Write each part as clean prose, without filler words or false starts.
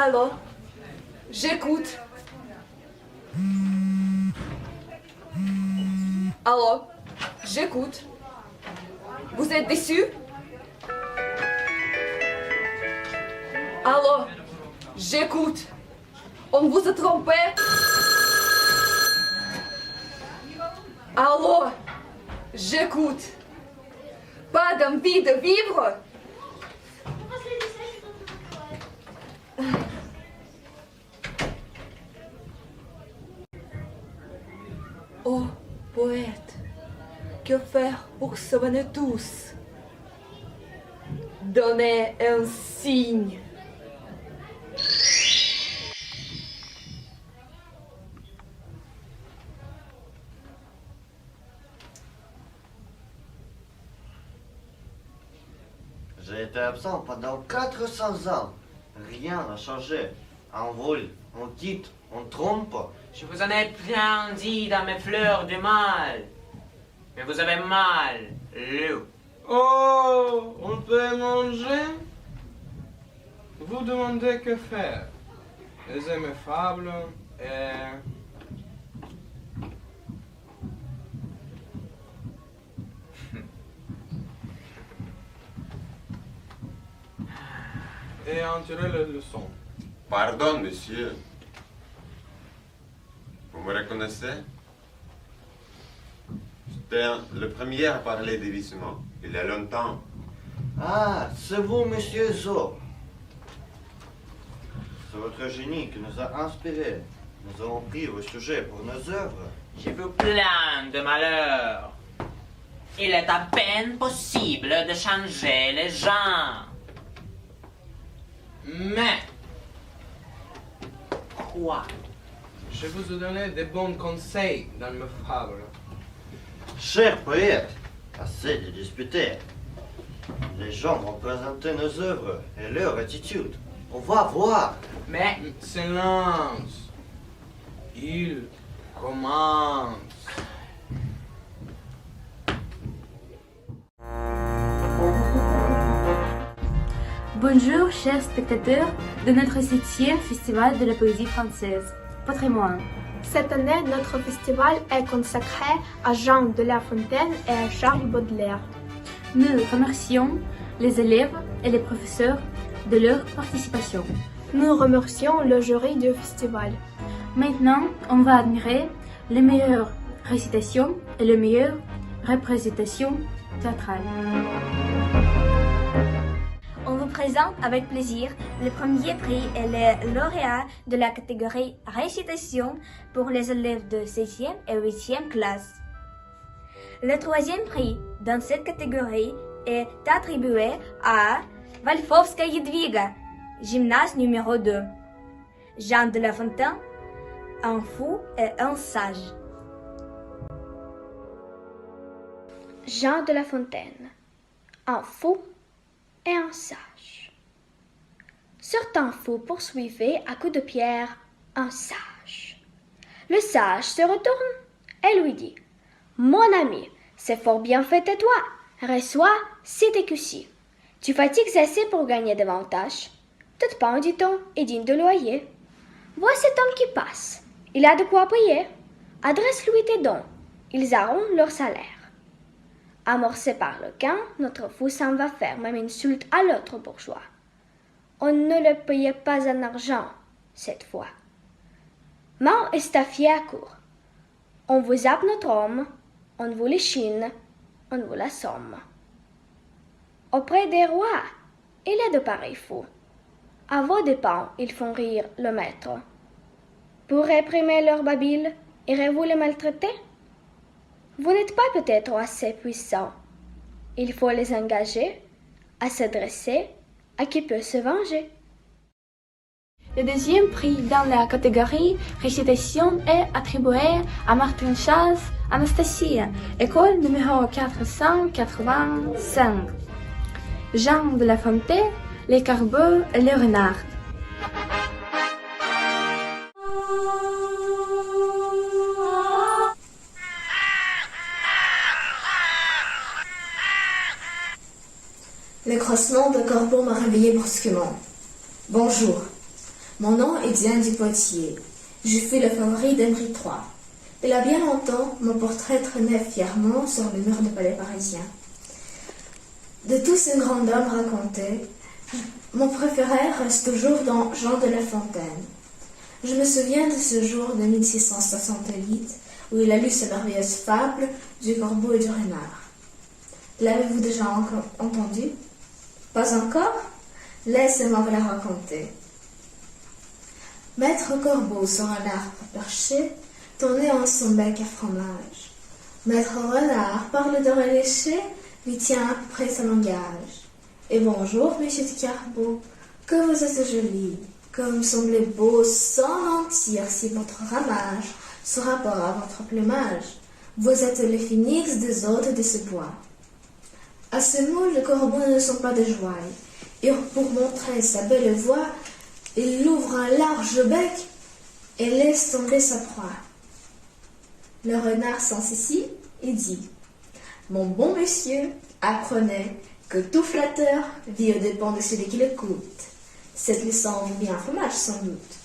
Allô? J'écoute. Allô? J'écoute. Vous êtes déçu? Allô? J'écoute. On vous a trompé? Allô? J'écoute. Pas d'envie de vivre? Oh, poète, que faire pour sauver tous? Donnez un signe. J'ai été absent pendant 400 ans. Rien n'a changé. On vole, on quitte, on trompe. Je vous en ai bien dit dans mes fleurs du mal. Mais vous avez mal lu. Oh, on peut manger? Vous demandez que faire? Les aimables et... et en tirer les leçons. Pardon, monsieur. Vous me reconnaissez? J'étais le premier à parler d'évissement, il y a longtemps. Ah, c'est vous, monsieur Zo. C'est votre génie qui nous a inspirés. Nous avons pris vos sujets pour nos œuvres. Je vous plains de malheur. Il est à peine possible de changer les gens. Mais, quoi? Je vous ai donné des bons conseils dans mes fables. Cher poète, assez de disputer. Les gens vont présenter nos œuvres et leur attitude. On va voir. Mais, Silence. Il commence. Bonjour, chers spectateurs de notre 7e Festival de la poésie française, Patrimoine. Cette année, notre festival est consacré à Jean de La Fontaine et à Charles Baudelaire. Nous remercions les élèves et les professeurs de leur participation. Nous remercions le jury du festival. Maintenant, on va admirer les meilleures récitations et les meilleures représentations théâtrales. On vous présente avec plaisir le premier prix et le lauréat de la catégorie récitation pour les élèves de 6e et 8e classe. Le troisième prix dans cette catégorie est attribué à Walfowska Jedwiga, gymnase numéro 2. Jean de La Fontaine, un fou et un sage. Jean de La Fontaine, un fou et un sage. Certains fous poursuivaient à coups de pierre un sage. Le sage se retourne et lui dit: Mon ami, c'est fort bien fait de toi. Reçois cet écu-ci. Tu fatigues assez pour gagner davantage. Toute pain, dit-on, est digne de loyer. Vois cet homme qui passe. Il a de quoi payer. Adresse-lui tes dons. Ils auront leur salaire. Amorcé par le gain, notre fou s'en va faire même insulte à l'autre bourgeois. On ne le payait pas en argent, cette fois. Mort estafié à court. On vous zappe notre homme, on vous l'échine, on vous l'assomme. Auprès des rois, il est de pareils fous. À vos dépens, ils font rire le maître. Pour réprimer leur babile, irez-vous les maltraiter? Vous n'êtes pas peut-être assez puissant. Il faut les engager à s'adresser à qui peut se venger. Le deuxième prix dans la catégorie récitation est attribué à Martin Chaz Anastasia, école numéro 485. Jean de La Fontaine, les Corbeaux et les Renards. Le croissement d'un corbeau m'a réveillé brusquement. Bonjour. Mon nom est Diane du Poitiers. Je fus le favori d'Henri III. Il y a bien longtemps, mon portrait traînait fièrement sur le mur du palais parisien. De tous ces grands hommes racontés, mon préféré reste toujours dans Jean de La Fontaine. Je me souviens de ce jour de 1668 où il a lu ces merveilleuses fables du corbeau et du renard. L'avez-vous déjà entendu? Pas encore? Laissez-moi vous la raconter. Maître Corbeau sur un arbre perché, tournait en son bec à fromage. Maître Renard parle de relécher, lui tient à peu près son langage. Et bonjour, monsieur de Carbeau, que vous êtes joli, que vous me semblez beau sans mentir si votre ramage se rapport à votre plumage. Vous êtes le phénix des hôtes de ce bois. À ce mot, le corbeau ne sont pas de joie, et pour montrer sa belle voix, il ouvre un large bec et laisse tomber sa proie. Le renard s'en saisit et dit: mon bon monsieur, apprenez que tout flatteur vit aux dépens de celui qui l'écoute. Cette leçon vaut bien un fromage sans doute.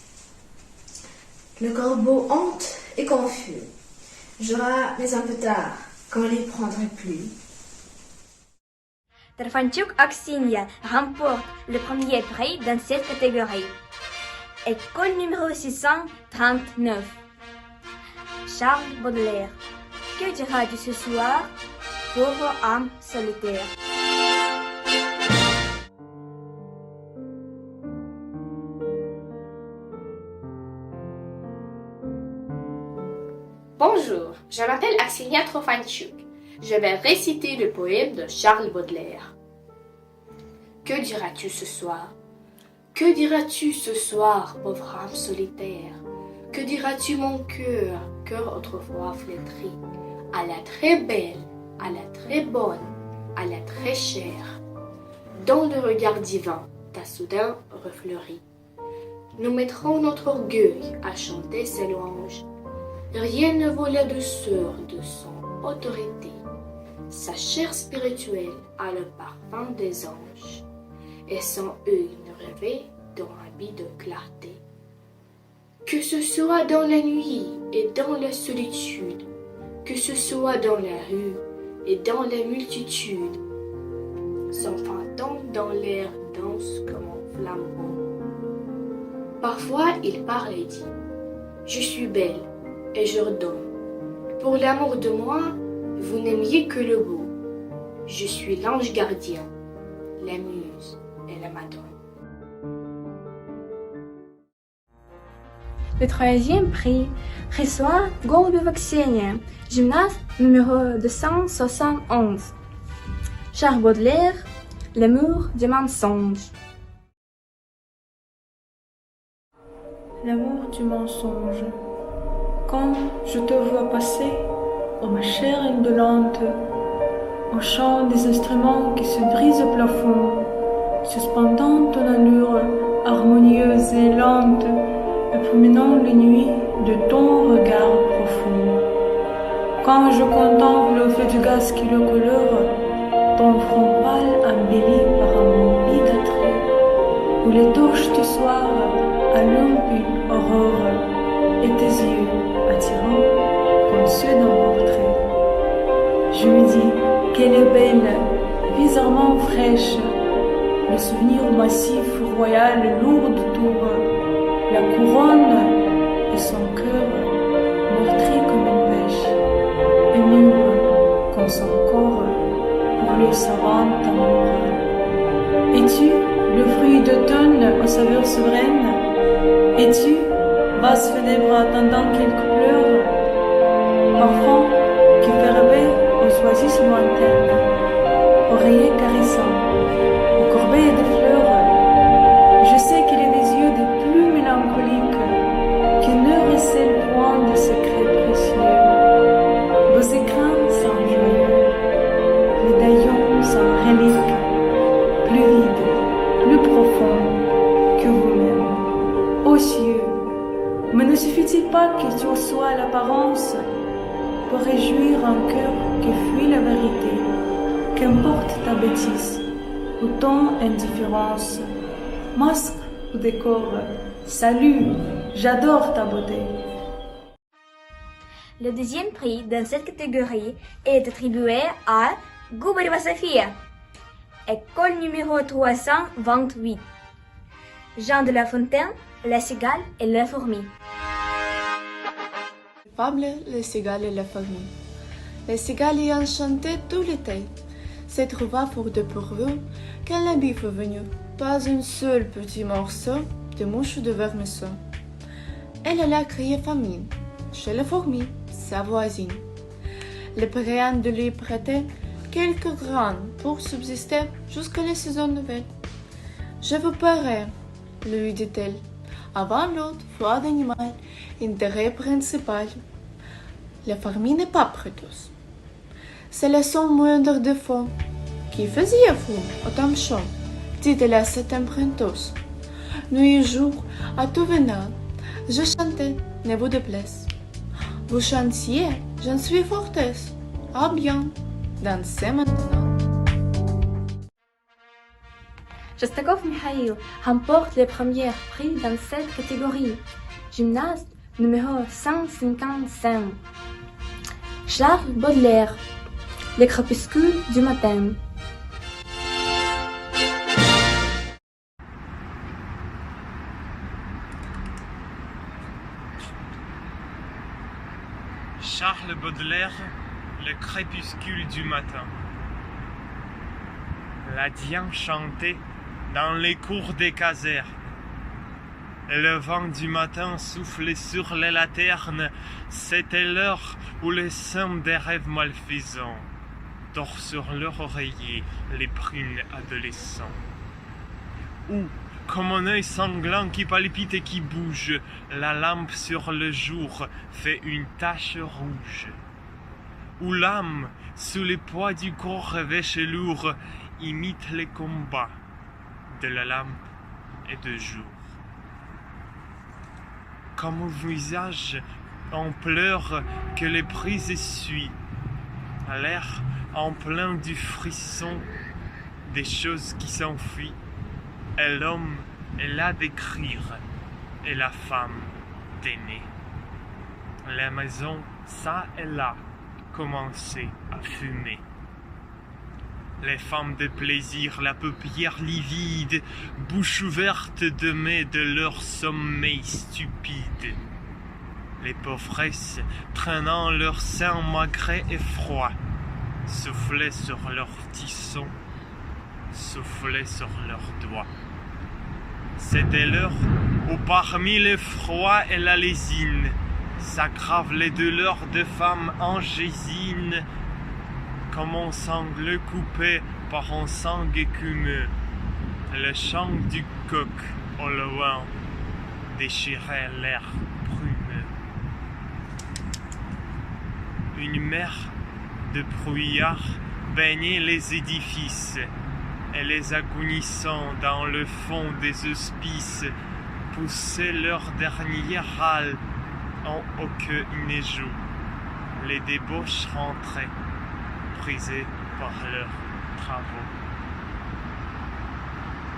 Le corbeau honte et confus jura, mais un peu tard, quand il n'y prendrait plus. Trofanchuk Aksinia remporte le premier prix dans cette catégorie. École numéro 639. Charles Baudelaire. Que diras-tu ce soir, pauvre âme solitaire? Bonjour, je m'appelle Aksinia Trofanchuk. Je vais réciter le poème de Charles Baudelaire. Que diras-tu ce soir? Que diras-tu ce soir, pauvre âme solitaire? Que diras-tu mon cœur autrefois flétri, à la très belle, à la très bonne, à la très chère, dont le regard divin t'a soudain refleuri. Nous mettrons notre orgueil à chanter ses louanges. Rien ne vaut la douceur de son autorité. Sa chair spirituelle a le parfum des anges, et son œil ne rêvait dans un habit de clarté. Que ce soit dans la nuit et dans la solitude, que ce soit dans la rue et dans la multitude, son fantôme dans l'air danse comme un flambeau. Parfois il parle et dit: je suis belle et je redonne. Pour l'amour de moi, vous n'aimiez que le beau. Je suis l'ange gardien, la muse et la madone. Le troisième prix reçoit Golubeva Ksenia, gymnaste numéro 271. Charles Baudelaire, L'amour du mensonge. L'amour du mensonge. Quand je te vois passer, ô ma chair indolente, au chant des instruments qui se brisent au plafond, suspendant ton allure harmonieuse et lente, et promenant les nuits de ton regard profond. Quand je contemple au feu du gaz qui le colore, ton front pâle embelli par un morbide attrait, où les torches du soir allument une aurore, et tes yeux attirants comme ceux d'un portrait. Je me dis qu'elle est belle, bizarrement fraîche, le souvenir massif, royal, lourd de tour, la couronne et son cœur meurtri comme une pêche, et mûr comme son corps pour le savant amour. Es-tu le fruit d'automne aux saveurs souveraines? Es-tu basse funèbre attendant quelques pleurs, parfum qui fait rêver aux oasis lointaines, oreiller caressant, aux corbeilles de fleurs? Je sais qu'il est des yeux des plus mélancoliques qui ne recèlent point de secrets précieux. Vos écrins sont joyeux, médaillons sont reliques, plus vides, plus profonds que vous-même. Ô cieux, mais ne suffit-il pas que tu sois l'apparence pour réjouir un cœur qui fuit la vérité, qu'importe ta bêtise ou ton indifférence, masque ou décor, Salut, j'adore ta beauté. Le deuxième prix dans cette catégorie est attribué à Goubareва Sofia, école numéro 328. Jean de La Fontaine, La cigale et la fourmi. Fable, les cigales et la fourmi. Les cigales ayant chanté tout l'été, se trouva fort dépourvu quand la bif est venue. Pas un seul petit morceau de mouche de vermisseau. Elle alla crier famine chez la fourmi, sa voisine. Le priant de lui prêter quelques grains pour subsister jusqu'à la saison nouvelle. Je vous paierai, lui dit-elle, avant l'autre foi d'animal, intérêt principal. La fourmi n'est pas prêteuse. C'est le son moindre de fond. Qui faisiez-vous autant de chant? Dit-elle à cette emprunteuse. Nuit et jour, à tout venant, je chantais, ne vous déplaise. Vous chantiez, j'en suis fortesse. Ah bien, dansez maintenant. Shostakov Mikhail remporte le premier prix dans cette catégorie. Gymnaste numéro 155. Charles Baudelaire, Le crépuscule du matin. Charles Baudelaire, Le crépuscule du matin. La Diane chantait dans les cours des casernes. Et le vent du matin soufflait sur les laternes. C'était l'heure où les sons des rêves malfaisants dorment sur leur oreiller les prunes adolescents. Ou, comme un œil sanglant qui palpite et qui bouge, la lampe sur le jour fait une tache rouge. Où l'âme, sous le poids du corps revêche lourd, imite les combats de la lampe et de jour. Comme au visage en pleurs que les prises essuient, à l'air en plein du frisson des choses qui s'enfuient, et l'homme est là d'écrire, et la femme d'aimer. La maison, ça et là, commençait à fumer. Les femmes de plaisir, la paupière livide, bouche ouverte demeurent de leur sommeil stupide. Les pauvresses, traînant leur sein magré et froid, soufflaient sur leurs tissons, soufflaient sur leurs doigts. C'était l'heure où parmi le froid et la lésine s'aggravent les douleurs de femmes angésines, comme un sangle coupé par un sang écumeux. Le chant du coq au loin déchirait l'air brumeux. Une mer de brouillard baignait les édifices, et les agonisants dans le fond des hospices poussaient leur dernier râle en queue neigeux. Les débauches rentraient, brisés par leurs travaux.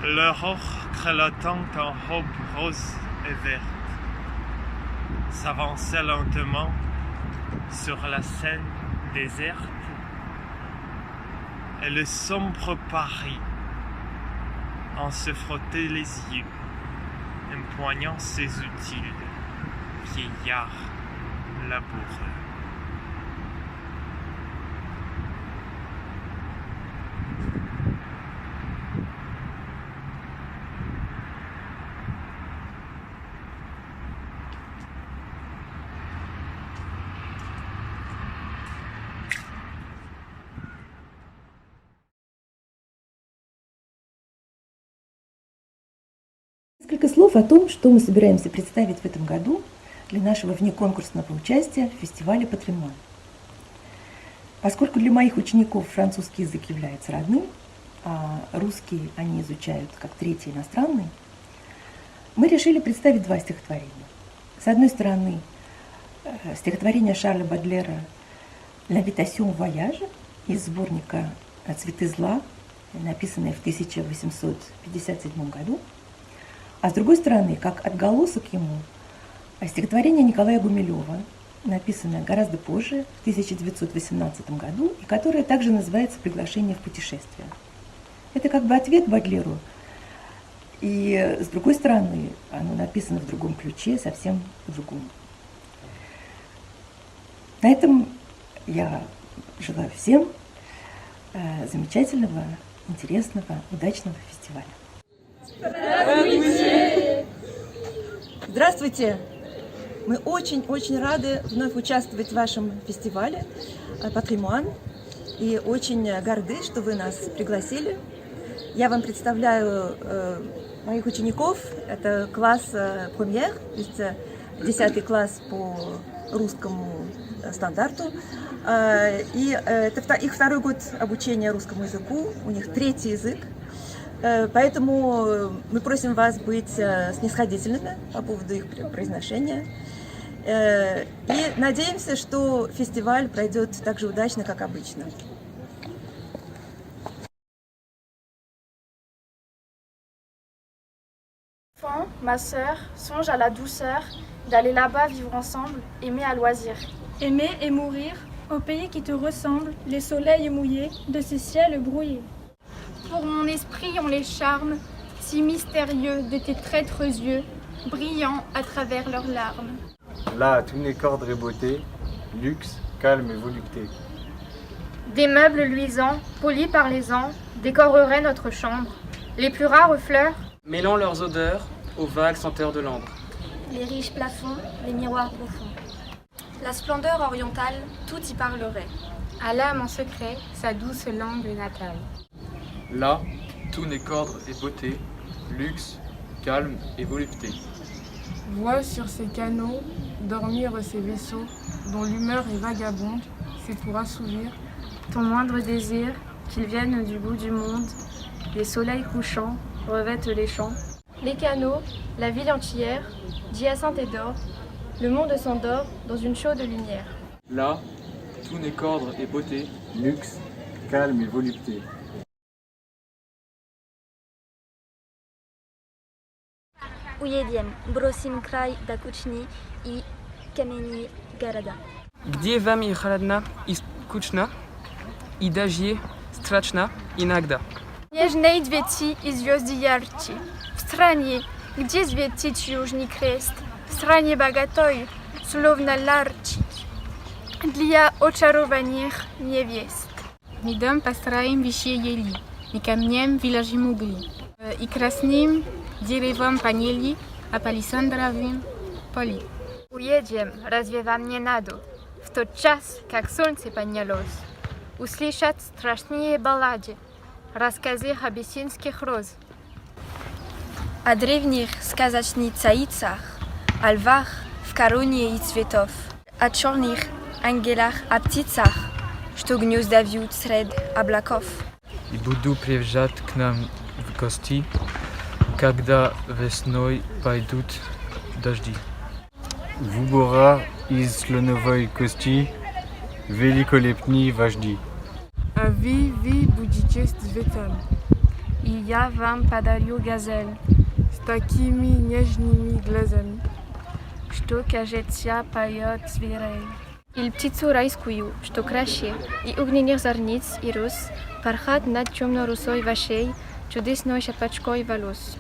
L'aurore grelottante en robe rose et verte s'avançait lentement sur la Seine déserte, et le sombre Paris en se frottait les yeux, empoignant ses utiles, vieillard laboureux. Несколько слов о том, что мы собираемся представить в этом году для нашего внеконкурсного участия в фестивале «Патримон». Поскольку для моих учеников французский язык является родным, а русский они изучают как третий иностранный, мы решили представить два стихотворения. С одной стороны, стихотворение Шарля Бодлера «L'Invitation au voyage» из сборника «Цветы зла», написанное в 1857 году, А с другой стороны, как отголосок ему, стихотворение Николая Гумилева, написанное гораздо позже, в 1918 году, и которое также называется «Приглашение в путешествие». Это как бы ответ Бодлеру, и с другой стороны, оно написано в другом ключе, совсем по-другому. На этом я желаю всем замечательного, интересного, удачного фестиваля. Здравствуйте! Мы очень-очень рады вновь участвовать в вашем фестивале «Патримуан» и очень горды, что вы нас пригласили. Я вам представляю моих учеников. Это класс премьер, то есть 10 класс по русскому стандарту. И это их второй год обучения русскому языку, у них третий язык. Поэтому мы просим вас быть снисходительными по поводу их произношения. И надеемся, что фестиваль пройдет так же удачно, как обычно. Enfant, ma sœur, songe à la douceur d'aller là-bas vivre ensemble, aimer à loisir. Aimer et mourir au pays qui te ressemble, les soleils mouillés de ces ciels brouillés. Pour mon esprit ont les charmes si mystérieux de tes traîtres yeux, brillants à travers leurs larmes. Là, tout n'est qu'ordre et beauté, luxe, calme et volupté. Des meubles luisants, polis par les ans, décoreraient notre chambre. Les plus rares fleurs, mêlant leurs odeurs aux vagues senteurs de l'ambre. Les riches plafonds, les miroirs profonds. La splendeur orientale, tout y parlerait. à l'âme en secret sa douce langue natale. Là, tout n'est qu'ordre et beauté, luxe, calme et volupté. Vois sur ces canaux dormir ces vaisseaux dont l'humeur est vagabonde, c'est pour assouvir ton moindre désir, qu'ils viennent du bout du monde. Les soleils couchants revêtent les champs. Les canaux, la ville entière, d'hyacinthe et d'or, le monde s'endort dans une chaude lumière. Là, tout n'est qu'ordre et beauté, luxe, calme et volupté. Уедем, бросим край до кучни и камени города. Где вам и холодно, и скучно, и даже страшно иногда. Нежные цветы и звезды ярче. В стране, где светит южный крест, в стране богатой, словно ларчик, для очарованных невест. Мы дом построим вещи ели, и камнем выложим угли, и красным деревом панели, а палисандровым поли. Уедем, разве вам не надо, в тот час, как солнце поднялось, услышать страшные баллады, рассказы абиссинских роз. О древних сказочницах, о львах в короне и цветов, о черных ангелах, о птицах, что гнезда вьют сред облаков. И буду приезжать к нам в гости, когда весной пойдут дожди. Выбора из слоновой кости, великолепные вожди. А вы будете цветом, и я вам подарю газель с такими нежными глазами, что, кажется, поет зверей. Или птицу райскую, что краще, и огненных зорниц и роз, порхат над темно-русой вашей чудесной шапочкой волос.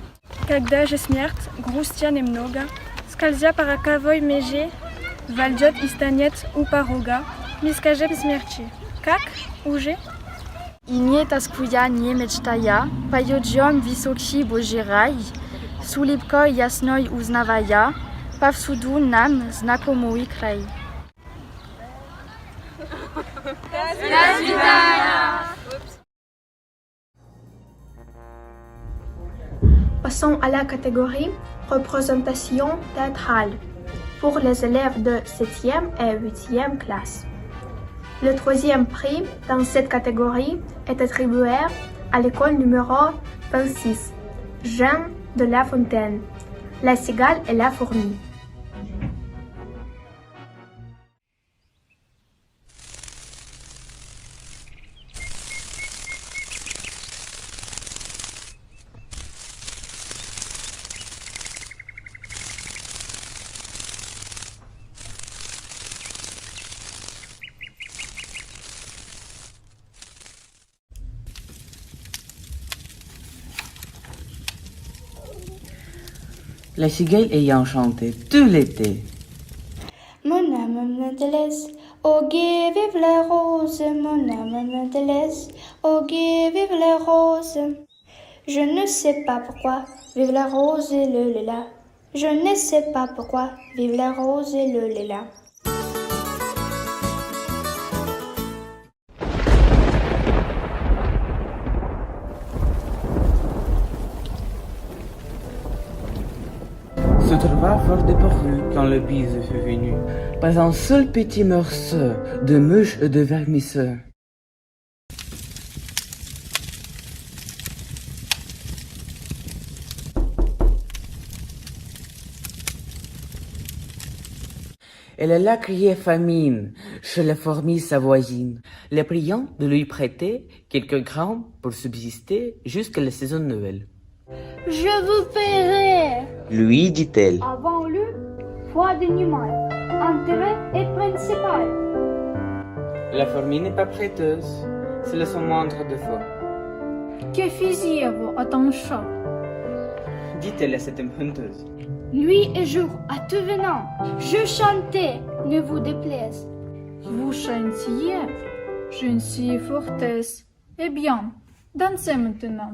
Когда же смерть, грустя немного, скользя по роковой меже, войдет и станет у порога, мы скажем смерти. Как? Уже? И не тоскуя, не мечтая, пойдем высокий Божий рай, с улыбкой ясной узнавая повсюду нам знакомый край. До свидания! Passons à la catégorie représentation théâtrale pour les élèves de 7e et 8e classe. Le troisième prix dans cette catégorie est attribué à l'école numéro 26, Jean de La Fontaine, La cigale et la fourmi. La cigale ayant chanté tout l'été. Mon âme me délaisse, oh gai vive les roses, mon âme me délaisse, oh gai vive les roses. Je ne sais pas pourquoi, vive la rose et le lilas. Je ne sais pas pourquoi, vive la rose et le lilas. Se trouva fort dépourvu quand le bise fut venu. Pas un seul petit morceau de mouche et de vermisseau. Elle alla crier famine chez la fourmi sa voisine, les priant de lui prêter quelques grains pour subsister jusqu'à la saison nouvelle. Je vous paierai, Lui dit-elle. avant le foi d'animal, intérêt et principal. La fourmi n'est pas prêteuse, c'est le son moindre défaut. Que faisiez-vous à ton chat? Dit-elle à cette emprunteuse. Nuit et jour, à tout venant, je chantais, ne vous déplaise. Vous chantiez, je ne suis fortesse. Eh bien, dansez maintenant.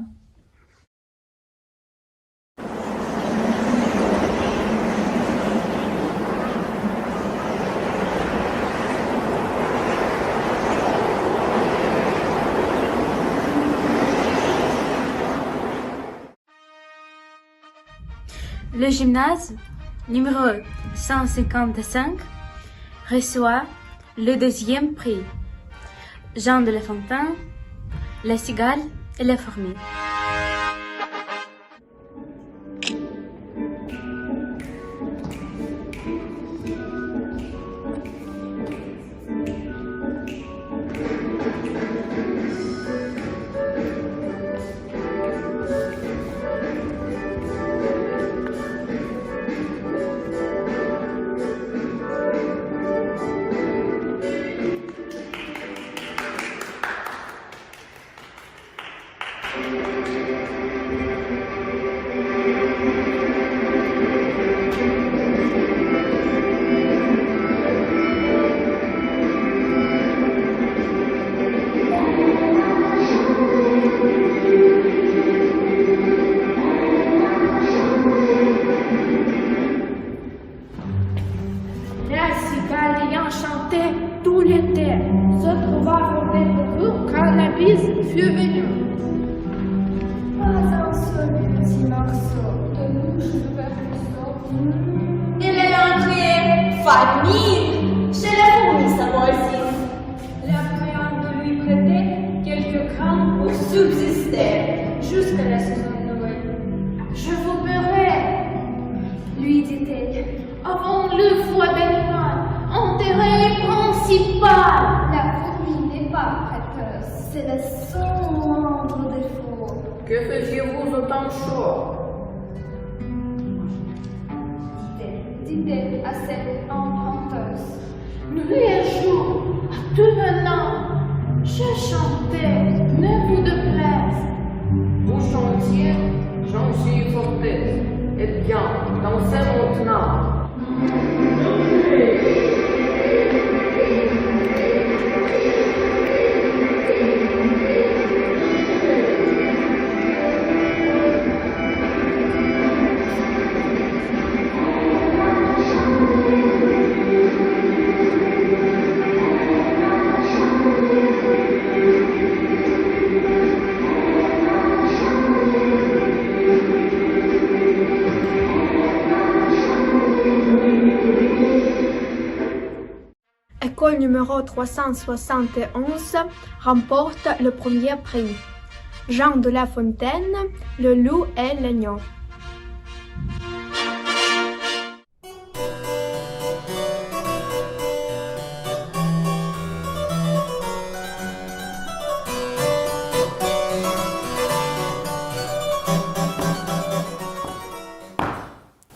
Le gymnase numéro 155 reçoit le deuxième prix. Jean de La Fontaine, La cigale et la fourmi. chantait tout l'été, se trouva fort dépourvu quand la bise fut venue. Pas un seul petit morceau de mouche de vermisseau. Elle est entrée famine chez la fourmi sa voisine, la priant de lui prêter quelques grains pour subsister jusqu'à la saison nouvelle. Je vous paierai, lui dit-elle, avant le foie d'animal, intérêt principal. La fourmi n'est pas prêteuse, c'est le son moindre défaut. Que faisiez-vous au temps chaud? Dit-elle à cette emprunteuse. Nuit et jour, à tout venant, je chantais, ne vous déplaise. Vous chantiez, j'en suis fortesse. Eh bien, dansez maintenant. École numéro 371 remporte le premier prix. Jean de La Fontaine, Le loup et l'agneau.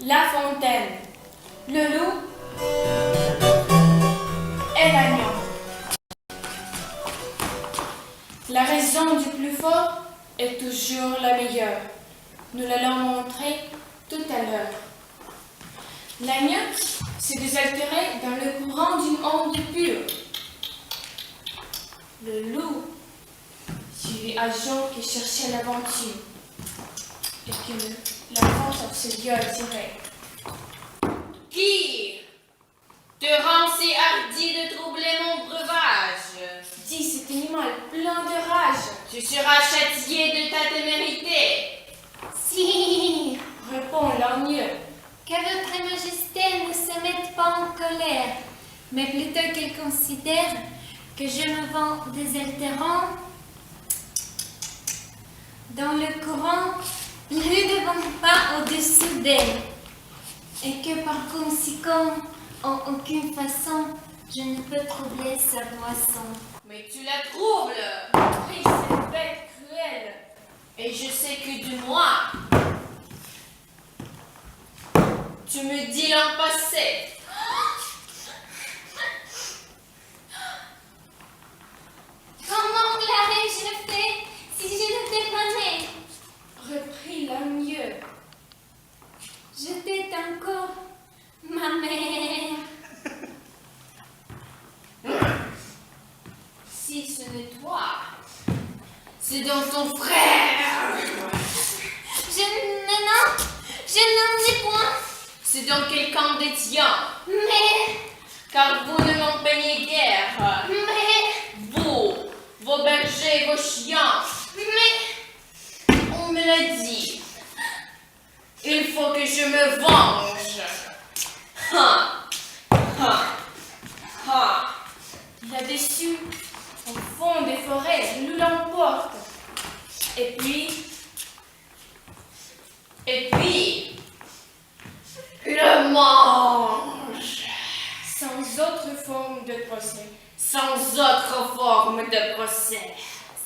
La Fontaine, le loup et l'agneau. La raison du plus fort est toujours la meilleure. Nous l'allons montrer tout à l'heure. L'agneau se désaltérait dans le courant d'une onde pure. Le loup suivit un Jean qui cherchait l'aventure et que l'enfant sur ce lieu direct. Qui te rend si hardi de troubler mon breuvage? Dis cet animal plein de rage. Tu seras châtié de ta témérité. Si, répond l'agneau. Que votre majesté ne se mette pas en colère, mais plutôt qu'elle considère que je me vends désaltérant dans le courant, ne devant pas au-dessus d'elle, et que par conséquent, en aucune façon, je ne peux troubler sa boisson. Mais tu la troubles. Oui, cette bête cruelle. Et je sais que de moi, tu me dis l'an passé. Comment l'aurais-je fait si je n'étais pas née? Reprit l'agneau. J'étais encore ma mère. Si ce n'est toi, c'est donc ton frère. Je n'en ai point. C'est donc quelqu'un des tiens. Mais, car vous ne m'en peignez guère. Mais, vous, vos bergers, vos chiens. Mais, on me l'a dit. Il faut que je me venge. Là-dessus, au fond des forêts, nous l'emporte. Et puis, le mange. Sans autre forme de procès. Sans autre forme de procès.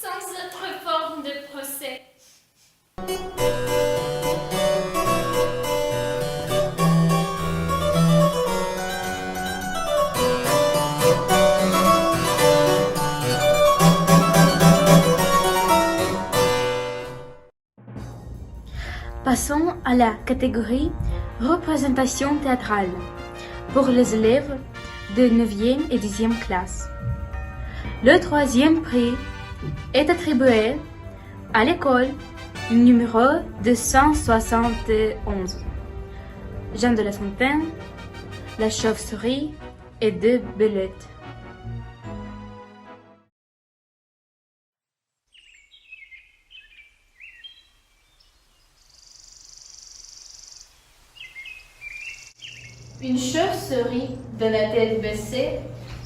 Sans autre forme de procès. Passons à la catégorie représentation théâtrale pour les élèves de 9e et 10e classe. Le 3e prix est attribué à l'école numéro 271. Jean de La Fontaine, La Chauve-souris et Deux Belettes. Une chauve-souris de la tête baissée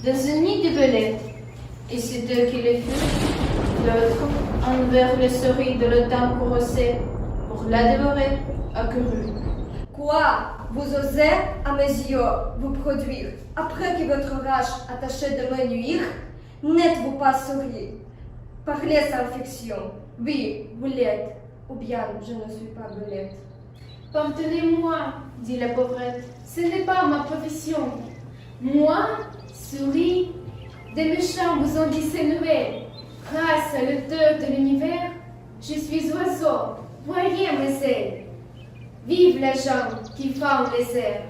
dans un nid de belettes, et ces deux qui les furent, l'autre envers les souris de l'automne courroucée pour la dévorer, accourut. Quoi? Vous osez, à mes yeux, vous produire, après que votre rage a tâché de me nuire? N'êtes-vous pas souris? Parlez sans fiction. Oui, vous l'êtes, ou bien je ne suis pas belette. Pardonnez-moi, dit la pauvrette, ce n'est pas ma profession. Moi, souris, des méchants vous ont dissimulé. Grâce à l'auteur de l'univers, je suis oiseau. Voyez mes ailes. Vive les gens qui font les airs.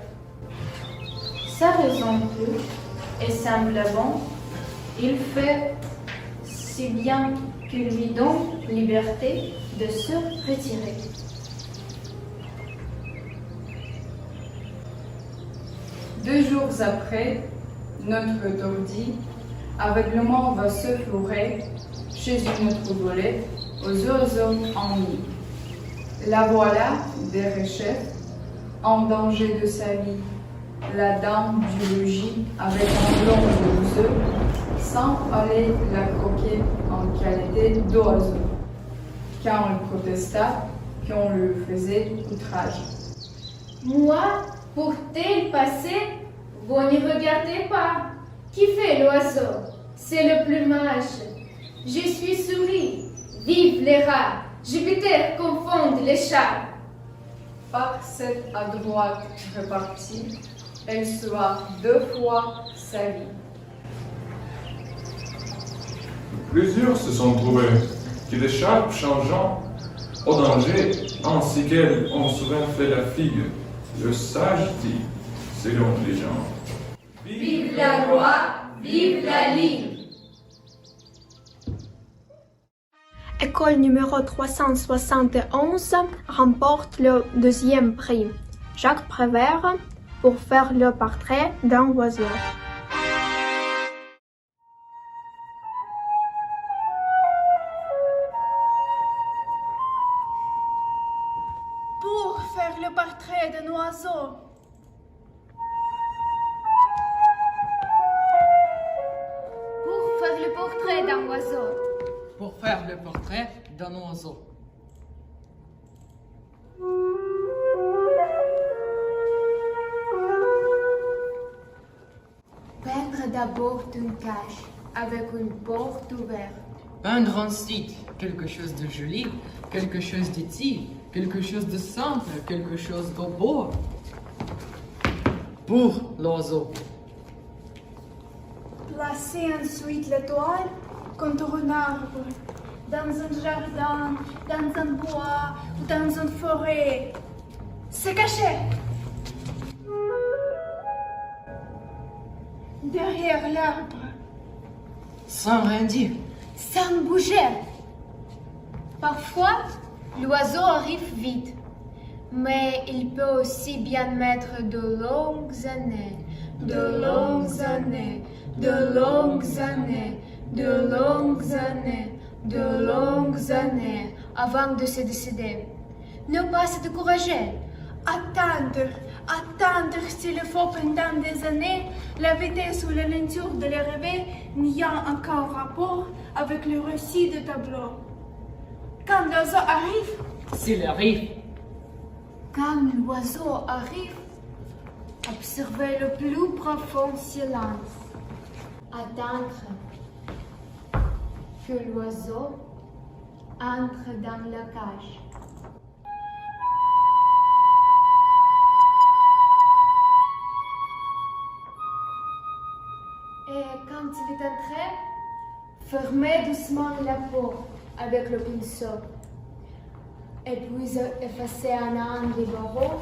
Sa raison pure et simplement, il fait si bien qu'il lui donne liberté de se retirer. Deux jours après, notre tordi, aveuglement va se fourrer chez une autre volette aux oiseaux en nid. La voilà, derechef, en danger de sa vie, la dame du logis avec un long de œufs, sans aller la croquer en qualité d'oiseau, car on protesta qu'on lui faisait outrage. Moi, pour tel passé, vous n'y regardez pas. Qui fait l'oiseau? C'est le plumage. Je suis souris. Vive les rats. Jupiter confonde les chats. Par cette adroite repartie, elle soit deux fois sa vie. Plusieurs se sont trouvés qui d'échappent changeant au danger, ainsi qu'elles ont souvent fait la figue. Le sage dit selon les gens. Vive la loi, vive la ligne. École numéro 371 remporte le deuxième prix. Jacques Prévert pour faire le portrait d'un oiseau. Pour faire le portrait d'un oiseau. Pour faire le portrait d'un oiseau. Pour faire le portrait d'un oiseau. Peindre d'abord une cage avec une porte ouverte. Peindre ensuite quelque chose de joli, quelque chose d'utile, quelque chose de simple, quelque chose de beau. Pour l'oiseau. Placer ensuite l'étoile contre un arbre, dans un jardin, dans un bois ou dans une forêt. Se cacher. Derrière l'arbre. Sans rien dire. Sans bouger. Parfois, l'oiseau arrive vite, mais il peut aussi bien mettre de longues années, de longues années, de longues années, de longues années, de longues années avant de se décider. Ne pas se décourager. Attendre, attendre s'il le faut pendant des années, la vitesse ou la lenteur de l'arrivée n'y a aucun rapport avec le récit du tableau. Quand l'oiseau arrive, S'il arrive, Quand l'oiseau arrive, observez le plus profond silence. Attendre que l'oiseau entre dans la cage. Et quand il est entré, fermez doucement la porte avec le pinceau. Et puis effacez un an des barreaux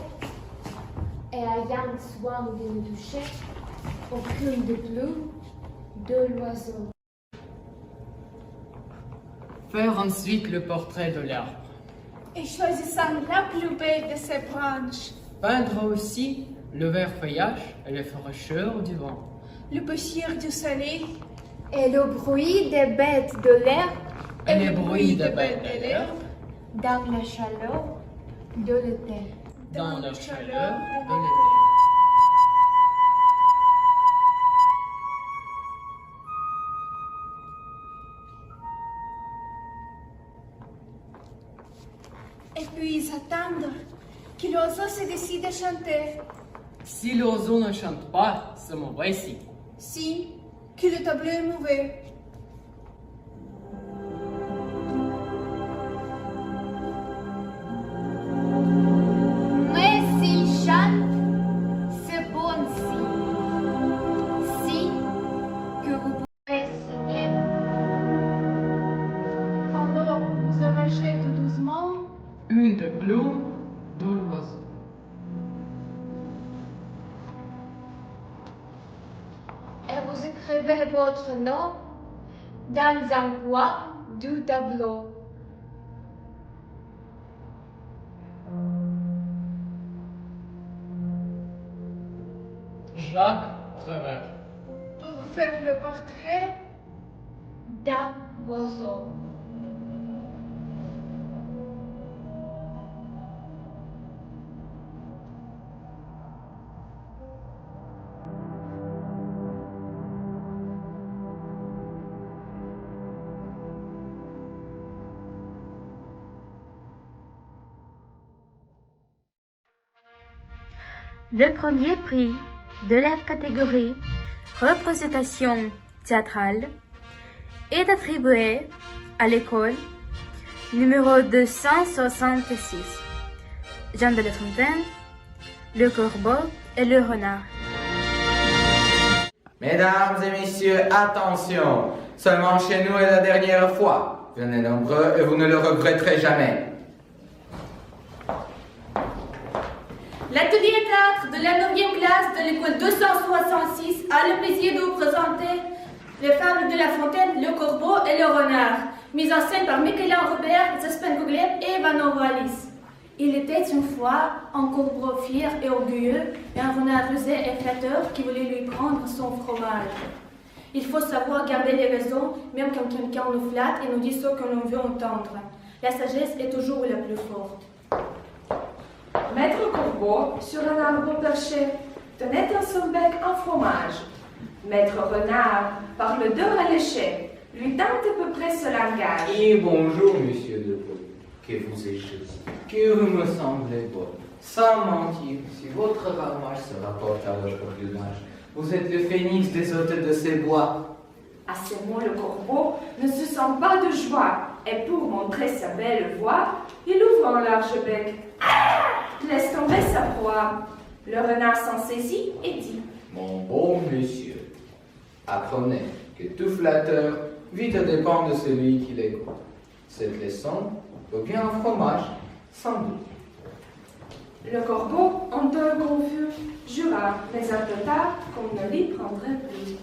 et ayant soin de ne toucher aucune de plus de l'oiseau. faire ensuite le portrait de l'arbre. et choisissant la plus belle de ses branches, Peindre aussi le vert feuillage et les fraîcheurs du vent. le péchir du soleil, Et le bruit des bêtes de l'herbe Et les bruits des bêtes de l'herbe dans la chaleur de l'été. dans la chaleur de l'été. et puis attendre que l'oiseau se décide à chanter. Si l'oiseau ne chante pas, c'est mauvais signe. Si, que le tableau est mauvais. Mais s'il chante, c'est bon signe. Si que vous pourrez signer. Alors, vous arrachez tout doucement Une des plumes de l'oiseau. Et vous écrivez votre nom dans un coin du tableau. Jacques Prévert. pour faire le portrait d'un oiseau. Le premier prix de la catégorie représentation théâtrale est attribué à l'école numéro 266, Jean de La Fontaine, Le Corbeau et le Renard. Mesdames et messieurs, attention! Seulement chez nous est la dernière fois. Venez nombreux et vous ne le regretterez jamais. L'atelier théâtre de la 9e classe de l'école 266 a le plaisir de vous présenter les fables de La Fontaine, Le Corbeau et le Renard, mise en scène par Michaela Robert, Zaspen Gouglet et Vano Wallis. Il était une fois un corbeau fier et orgueilleux et un renard rusé et flatteur qui voulait lui prendre son fromage. Il faut savoir garder les raisons, même quand quelqu'un nous flatte et nous dit ce que l'on veut entendre. La sagesse est toujours la plus forte. Maître Corbeau, sur un arbre perché, tenait dans son bec un fromage. Maître Renard, par le dos alléché, lui tint à peu près ce langage. Et bonjour, monsieur de Paul, que vous êtes choisi, que vous me semblez beau. Sans mentir, si votre ramage se rapporte à votre plumage, vous êtes le phénix des hôtes de ces bois. À ces mots, le corbeau ne se sent pas de joie, et pour montrer sa belle voix, il ouvre un large bec. Laisse tomber sa proie. Le renard s'en saisit et dit: Mon bon monsieur, apprenez que tout flatteur vite dépend de celui qui l'écoute. Cette leçon vaut bien un fromage, sans doute. Le corbeau, en ton confus, jura, mais un peu tard, qu'on ne l'y prendrait plus.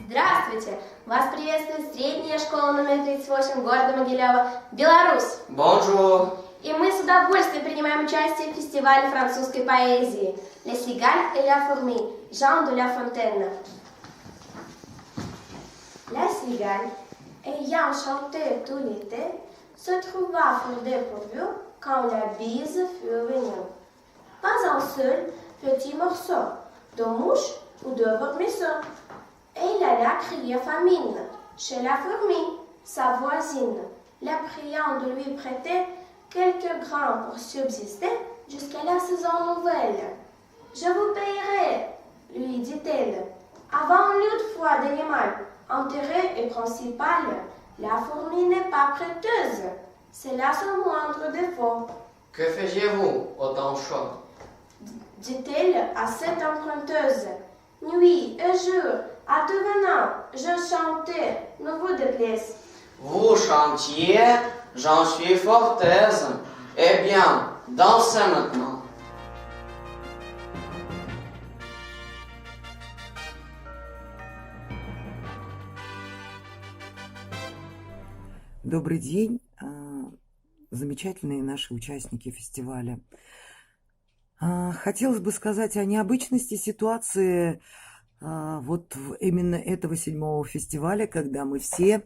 Здравствуйте! Вас приветствует средняя школа номер 38 города Могилева, Беларусь. Bonjour. И мы с удовольствием принимаем участие в фестивале французской поэзии «Les cigales et la fourmi» Jean de La Fontaine. La cigale, ayant chanté tout l'été, se trouva fort dépourvue quand la bise fut venue. Pas un seul petit morceau de mouche ou de vermisseau. Et il alla crier famine chez la fourmi, sa voisine, la priant de lui prêter quelques grains pour subsister jusqu'à la saison nouvelle. « Je vous payerai, lui dit-elle. Avant l'autre fois d'animal, intérêt et principal, la fourmi n'est pas prêteuse. C'est là son moindre défaut. » « Que faisiez-vous au temps chaud ?» dit-elle à cette emprunteuse. « Nuit et jour, à devenant, je chantais, ne vous déplaise. » Vous chantiez, j'en suis fort aise. Eh bien, dansez maintenant. Добрый день, замечательные наши участники фестиваля. Хотелось бы сказать о необычности ситуации вот именно этого 7-го фестиваля, когда мы все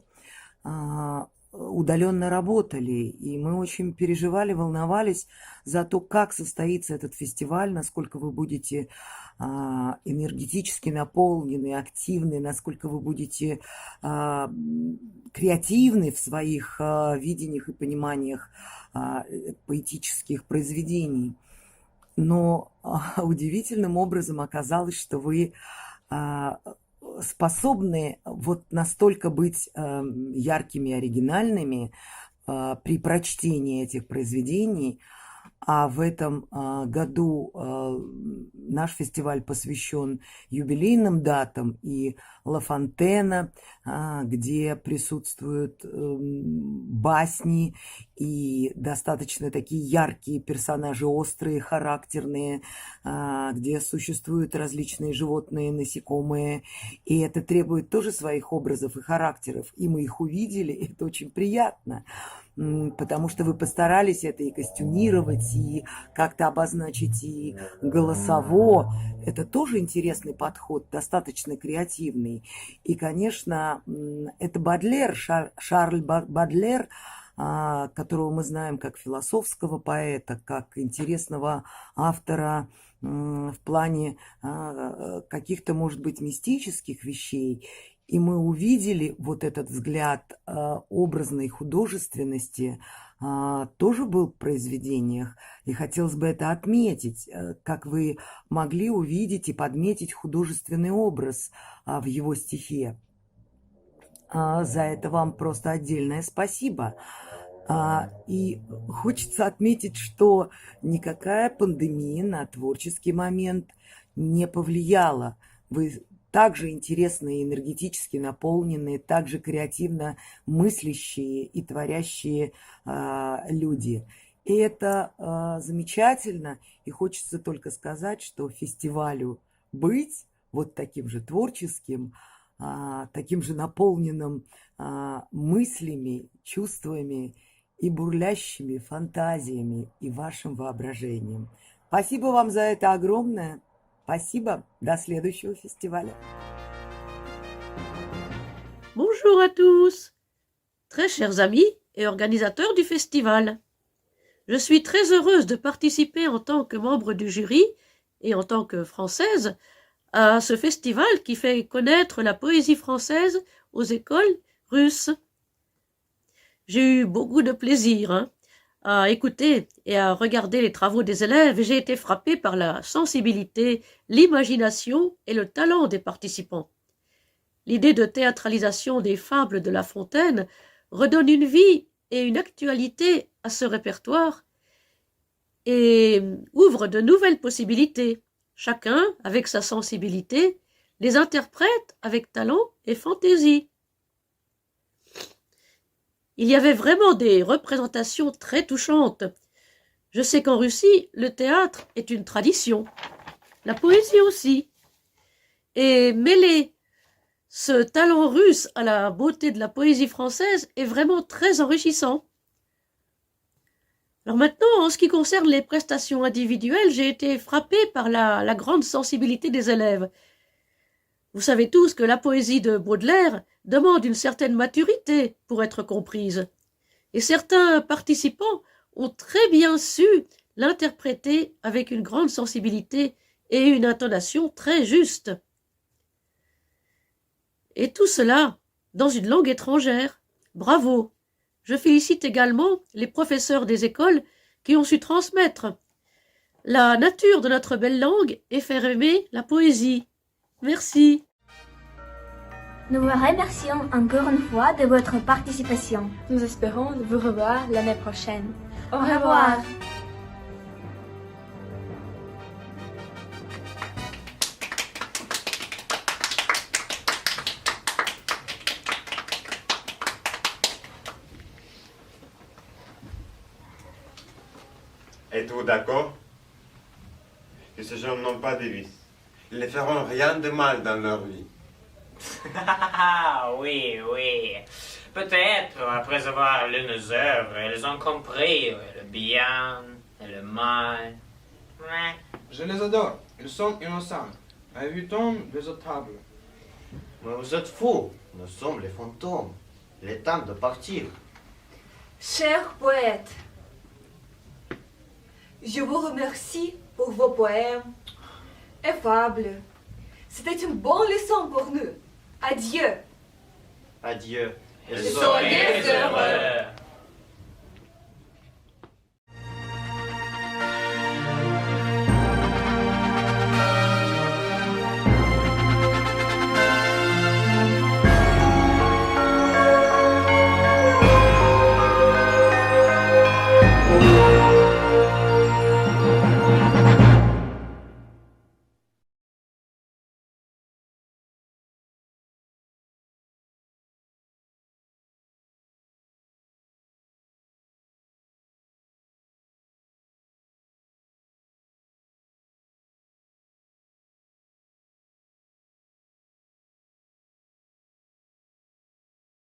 удаленно работали, и мы очень переживали, волновались за то, как состоится этот фестиваль, насколько вы будете энергетически наполнены, активны, насколько вы будете креативны в своих видениях и пониманиях поэтических произведений. Но удивительным образом оказалось, что вы способны вот настолько быть яркими, оригинальными при прочтении этих произведений. А в этом году наш фестиваль посвящен юбилейным датам, и Ла Фонтена, где присутствуют басни и достаточно такие яркие персонажи, острые, характерные, где существуют различные животные, насекомые, и это требует тоже своих образов и характеров, и мы их увидели, и это очень приятно. Потому что вы постарались это и костюмировать, и как-то обозначить, и голосово. Это тоже интересный подход, достаточно креативный. И, конечно, это Бодлер, Шарль Бодлер, которого мы знаем как философского поэта, как интересного автора в плане каких-то, может быть, мистических вещей. И мы увидели вот этот взгляд образной художественности, тоже был в произведениях. И хотелось бы это отметить, как вы могли увидеть и подметить художественный образ в его стихе. За это вам просто отдельное спасибо. И хочется отметить, что никакая пандемия на творческий момент не повлияла. Вы также интересные, энергетически наполненные, также креативно мыслящие и творящие люди. И это замечательно. И хочется только сказать, что фестивалю быть вот таким же творческим, таким же наполненным мыслями, чувствами и бурлящими фантазиями и вашим воображением. Спасибо вам за это огромное. Спасибо. До следующего фестиваля. Bonjour à tous, très chers amis et organisateurs du festival. Je suis très heureuse de participer en tant que membre du jury et en tant que Française à ce festival qui fait connaître la poésie française aux écoles russes. J'ai eu beaucoup de plaisir à écouter et à regarder les travaux des élèves, et j'ai été frappée par la sensibilité, l'imagination et le talent des participants. L'idée de théâtralisation des fables de La Fontaine redonne une vie et une actualité à ce répertoire et ouvre de nouvelles possibilités. Chacun, avec sa sensibilité, les interprète avec talent et fantaisie. Il y avait vraiment des représentations très touchantes. Je sais qu'en Russie, le théâtre est une tradition, la poésie aussi. Et mêler ce talent russe à la beauté de la poésie française est vraiment très enrichissant. Alors maintenant, en ce qui concerne les prestations individuelles, j'ai été frappée par la grande sensibilité des élèves. Vous savez tous que la poésie de Baudelaire demande une certaine maturité pour être comprise. Et certains participants ont très bien su l'interpréter avec une grande sensibilité et une intonation très juste. Et tout cela dans une langue étrangère. Bravo! Je félicite également les professeurs des écoles qui ont su transmettre la nature de notre belle langue et faire aimer la poésie. Merci. Nous vous remercions encore une fois de votre participation. Nous espérons vous revoir l'année prochaine. Au revoir. Êtes-vous d'accord que ces gens n'ont pas de vices? Ils ne feront rien de mal dans leur vie. Oui, oui. Peut-être, après avoir lu nos œuvres, ils ont compris le bien et le mal. Ouais. Je les adore. Ils sont innocents. Évitons les tables. Mais vous êtes fous. Nous sommes les fantômes. Il est temps de partir. Chers poètes, je vous remercie pour vos poèmes et fables. C'était une bonne leçon pour nous. Adieu. Adieu. Et soyez heureux.